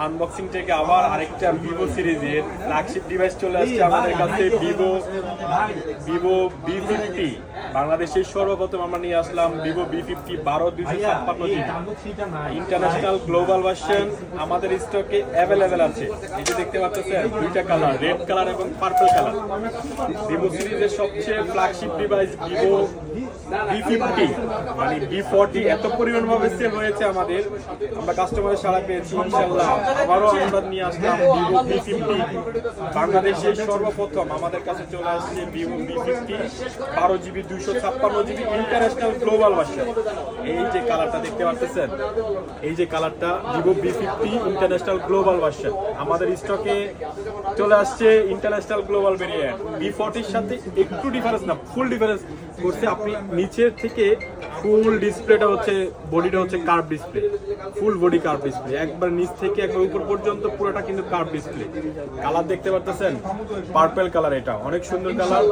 Unboxing থেকে আবার আরেকটা ভিভো সিরিজের ফ্ল্যাগশিপ ডিভাইস চলে আসছে আমাদের কাছে, ভিভো V50। বাংলাদেশের সর্বপ্রথম আমরা নিয়ে আসলাম Vivo V50 12/256 international global version আমাদের স্টকে অ্যাভেলেবেল আছে। এই যে দেখতে পাচ্ছেন দুইটা কালার, রেড কালার এবং পার্পল কালার। ভিভো সিরিজের সবচেয়ে ফ্ল্যাগশিপ ডিভাইস ভিভো V50 মানে V40 এত পরিমাণ ভাবে সেল হয়েছে আমাদের, আমরা কাস্টমারের সাড়া পেয়েছি। ইনশাআল্লাহ আবারও আমরা নিয়ে আসলাম ভিভো V50। বাংলাদেশের সর্বপ্রথম আমাদের কাছে চলে আসছে Vivo V50 12GB 256GB international global version. এই যে কালারটা দেখতে পাচ্ছেন, এই যে কালারটা Vivo V50 international global version আমাদের স্টকে চলে আসছে। ইন্টারন্যাশনাল গ্লোবাল ভেরিয়েন্ট V40-র সাথে একটু ডিফারেন্স না, ফুল ডিফারেন্স করছে। আপনি নিচের থেকে ফুল ডিসপ্লেটা হচ্ছে, বডিটা হচ্ছে curve display, full body curve display, একবার নিচ থেকে একবার উপর পর্যন্ত পুরোটা কিন্তু কার্ভ ডিসপ্লে। কালার দেখতে পাচ্ছেন পার্পল কালার, এটা অনেক সুন্দর কালার।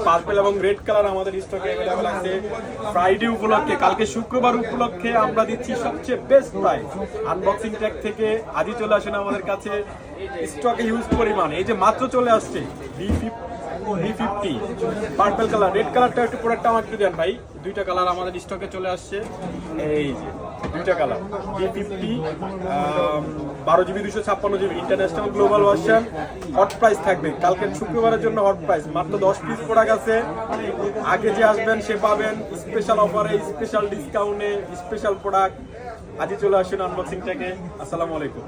পার্পল এবং রেড কালার আমাদের স্টকে অ্যাভেলেবল আছে। ফ্রাইডে উপলক্ষে, কালকে শুক্রবার উপলক্ষে আমরা দিচ্ছি সবচেয়ে বেস্ট প্রাইস। আনবক্সিং ট্যাগ থেকে আজই চলে আসেন আমাদের কাছে, স্টকে হিউজ পরিমাণ। এই যে মাত্র চলে আসছে V50 পার্পল কালার, রেড কালারটা একটু প্রোডাক্টটা আমাকে একটু দেন ভাই। দুইটা কালার আমাদের স্টকে চলে আসছে, এই যে দুইটা colour V50 12GB 256GB international global version. Hot price থাকবে কালকে শুক্রবারের জন্য, হট প্রাইস মাত্র 10 পিস প্রোডাক্ট আছে। আগে যে আসবেন সে পাবেন স্পেশাল অফারে, স্পেশাল ডিসকাউন্টে, স্পেশাল প্রোডাক্ট। আজই চলে আসুন আনবক্সিং থেকে। আসসালামু আলাইকুম।